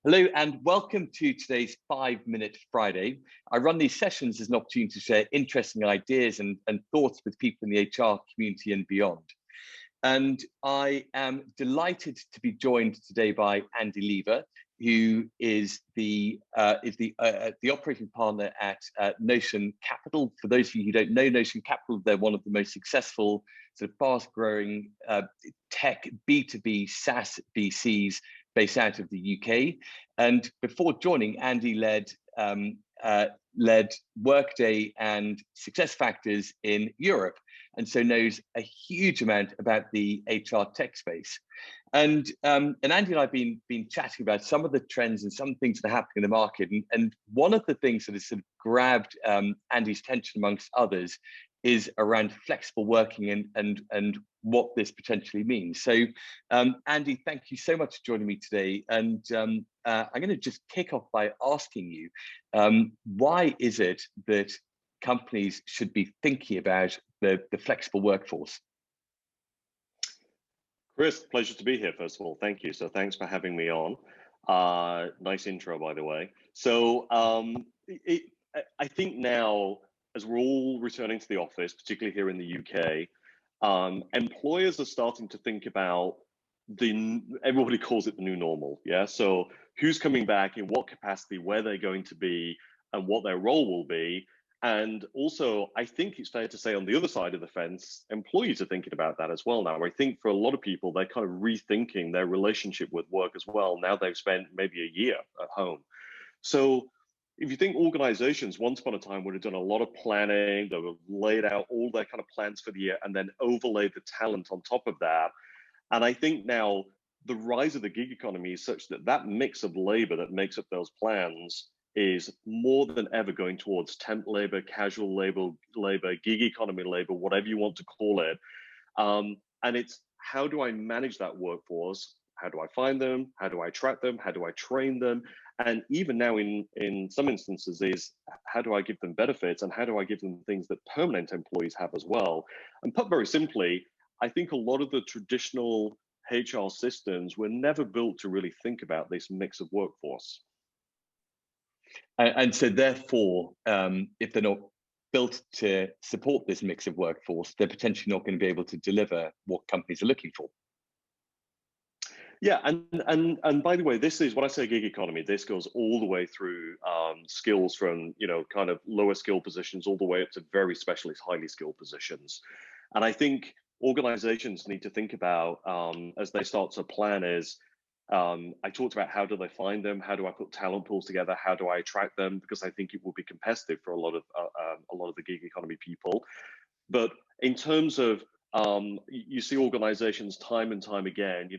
Hello and welcome to today's 5-Minute Friday. I run these sessions as an opportunity to share interesting ideas and thoughts with people in the HR community and beyond. And I am delighted to be joined today by Andy Lever, who is the operating partner at Notion Capital. For those of you who don't know Notion Capital, they're one of the most successful, sort of fast-growing tech B2B SaaS VCs based out of the UK. And before joining, Andy led Workday and Successfactors in Europe, and so knows a huge amount about the HR tech space. And Andy and I have been chatting about some of the trends and some things that are happening in the market. And one of the things that has sort of grabbed Andy's attention amongst others is around flexible working and what this potentially means. So Andy, thank you so much for joining me today. And I'm going to just kick off by asking you, why is it that companies should be thinking about the flexible workforce? Chris, pleasure to be here, first of all. Thank you. So thanks for having me on. Nice intro, by the way. So I think now, as we're all returning to the office, particularly here in the UK, employers are starting to think about everybody calls it the new normal. Yeah. So who's coming back, in what capacity, where they're going to be, and what their role will be. And also, I think it's fair to say on the other side of the fence, employees are thinking about that as well now. I think for a lot of people, they're kind of rethinking their relationship with work as well. Now they've spent maybe a year at home. So if you think organizations once upon a time would have done a lot of planning, they would have laid out all their kind of plans for the year and then overlaid the talent on top of that. And I think now the rise of the gig economy is such that that mix of labor that makes up those plans is more than ever going towards temp labor, casual labor, gig economy labor, whatever you want to call it. And it's, how do I manage that workforce? How do I find them? How do I attract them? How do I train them? And even now in some instances is, how do I give them benefits and how do I give them things that permanent employees have as well? And put very simply, I think a lot of the traditional HR systems were never built to really think about this mix of workforce. And so therefore, if they're not built to support this mix of workforce, they're potentially not going to be able to deliver what companies are looking for. Yeah, and by the way, this is, when I say gig economy, this goes all the way through skills from, kind of lower skill positions all the way up to very specialist, highly skilled positions. And I think organizations need to think about, as they start to plan, is, I talked about how do they find them, how do I put talent pools together, how do I attract them, because I think it will be competitive for a lot of the gig economy people. But in terms of, you see organizations time and time again,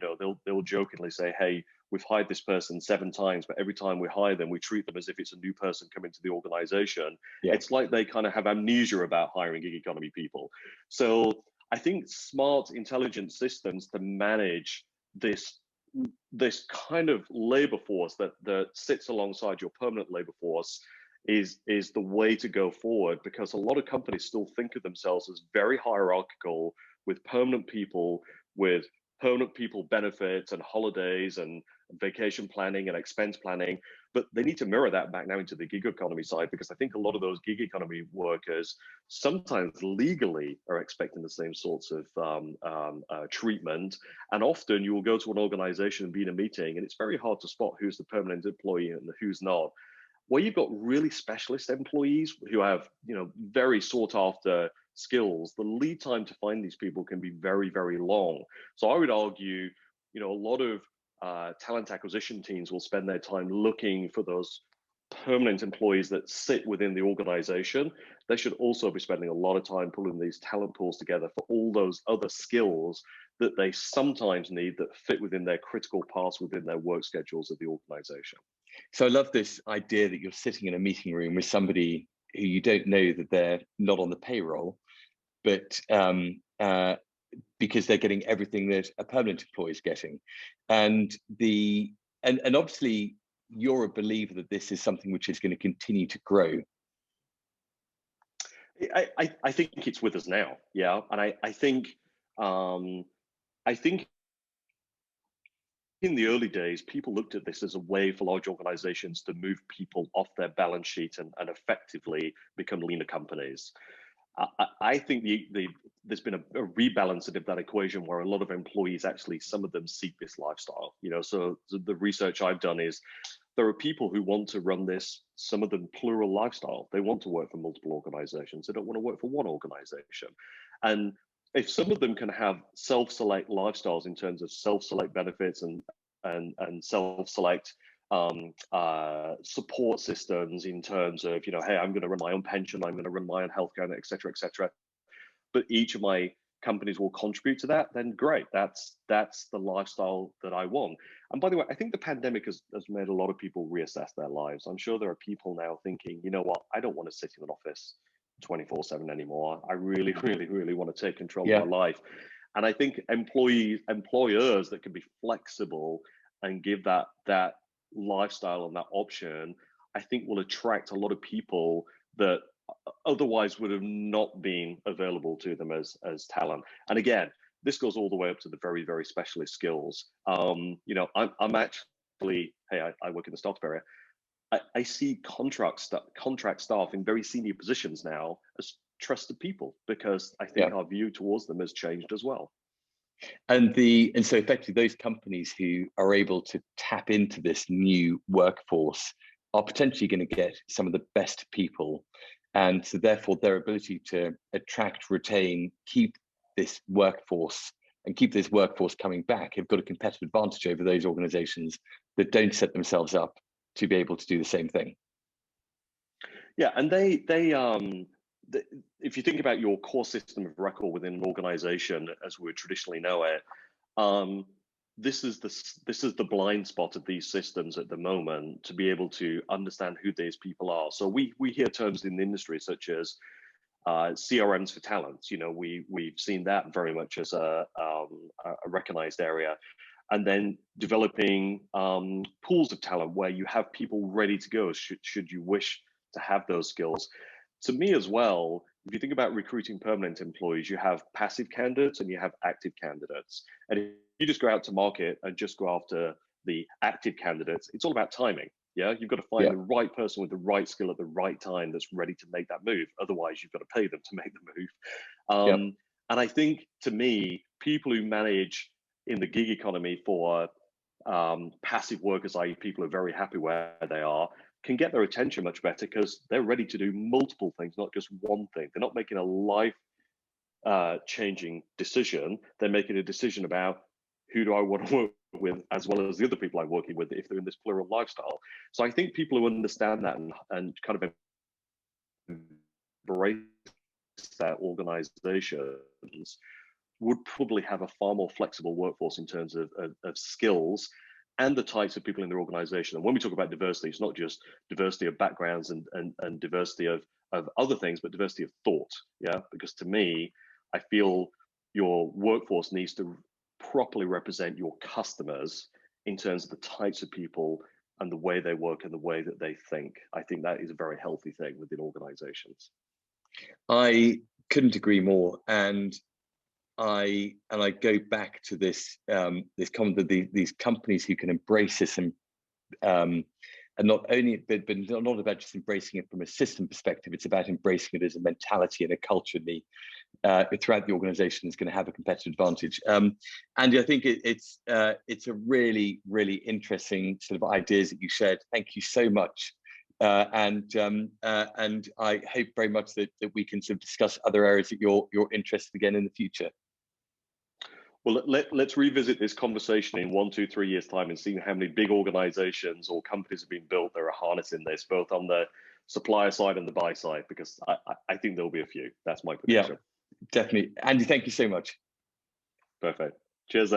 they'll jokingly say, hey, we've hired this person 7 times, but every time we hire them, we treat them as if it's a new person coming to the organization. Yeah. It's like they kind of have amnesia about hiring gig economy people. So I think smart, intelligent systems to manage this kind of labor force that sits alongside your permanent labor force is the way to go forward, because a lot of companies still think of themselves as very hierarchical, with permanent people benefits and holidays and vacation planning and expense planning. But they need to mirror that back now into the gig economy side, because I think a lot of those gig economy workers sometimes legally are expecting the same sorts of treatment. And often you will go to an organization and be in a meeting, and it's very hard to spot who's the permanent employee and who's not. Where you've got really specialist employees who have, very sought after skills, the lead time to find these people can be very, very long. So I would argue, a lot of talent acquisition teams will spend their time looking for those permanent employees that sit within the organization. They should also be spending a lot of time pulling these talent pools together for all those other skills that they sometimes need that fit within their critical paths within their work schedules of the organization. So I love this idea that you're sitting in a meeting room with somebody who you don't know that they're not on the payroll, but because they're getting everything that a permanent employee is getting. And obviously you're a believer that this is something which is going to continue to grow. I think it's with us now, yeah. And I think in the early days, people looked at this as a way for large organizations to move people off their balance sheet and effectively become leaner companies. I think there's been a rebalancing of that equation where a lot of employees actually, some of them seek this lifestyle. So the research I've done is there are people who want to run this, some of them plural lifestyle. They want to work for multiple organizations. They don't want to work for one organization. And if some of them can have self-select lifestyles in terms of self-select benefits and self-select support systems in terms of, hey, I'm going to run my own pension, I'm going to run my own healthcare, et cetera, but each of my companies will contribute to that, then great. That's the lifestyle that I want. And by the way, I think the pandemic has made a lot of people reassess their lives. I'm sure there are people now thinking, you know what, I don't want to sit in an office 24/7 anymore. I really, really, really want to take control of my life. And I think employers that can be flexible and give that lifestyle and that option, I think will attract a lot of people that otherwise would have not been available to them as talent. And again, this goes all the way up to the very, very specialist skills. I'm actually, hey, I work in the startup area. I see contract staff in very senior positions now as trusted people, because I think our view towards them has changed as well. And so effectively those companies who are able to tap into this new workforce are potentially going to get some of the best people. And so therefore their ability to attract, retain, keep this workforce coming back have got a competitive advantage over those organizations that don't set themselves up to be able to do the same thing. Yeah, and they if you think about your core system of record within an organization as we would traditionally know it, this is the blind spot of these systems at the moment, to be able to understand who these people are. So we hear terms in the industry such as CRMs for talent. We've seen that very much as a recognized area. And then developing pools of talent where you have people ready to go should you wish to have those skills. To me as well, if you think about recruiting permanent employees, you have passive candidates and you have active candidates. And if you just go out to market and just go after the active candidates, it's all about timing. Yeah, you've got to find the right person with the right skill at the right time that's ready to make that move. Otherwise, you've got to pay them to make the move. And I think, to me, people who manage in the gig economy for passive workers, i.e. people who are very happy where they are, can get their attention much better because they're ready to do multiple things, not just one thing. They're not making a life changing decision. They're making a decision about who do I want to work with, as well as the other people I'm working with, if they're in this plural lifestyle. So I think people who understand that and kind of embrace their organizations would probably have a far more flexible workforce in terms of skills and the types of people in their organization. And when we talk about diversity, it's not just diversity of backgrounds and diversity of other things, but diversity of thought. Yeah, because to me, I feel your workforce needs to properly represent your customers in terms of the types of people and the way they work and the way that they think. I think that is a very healthy thing within organizations. I couldn't agree more. And I go back to this this comment that these companies who can embrace this and not only but not about just embracing it from a system perspective, it's about embracing it as a mentality and a culture throughout the organization is going to have a competitive advantage. And I think it's a really, really interesting sort of ideas that you shared. Thank you so much. And I hope very much that we can sort of discuss other areas that you're interested again in the future. Well, let's revisit this conversation in 1, 2, 3 years' time and see how many big organizations or companies have been built that are harnessing this, both on the supplier side and the buy side, because I think there'll be a few. That's my prediction. Yeah, definitely. Andy, thank you so much. Perfect. Cheers,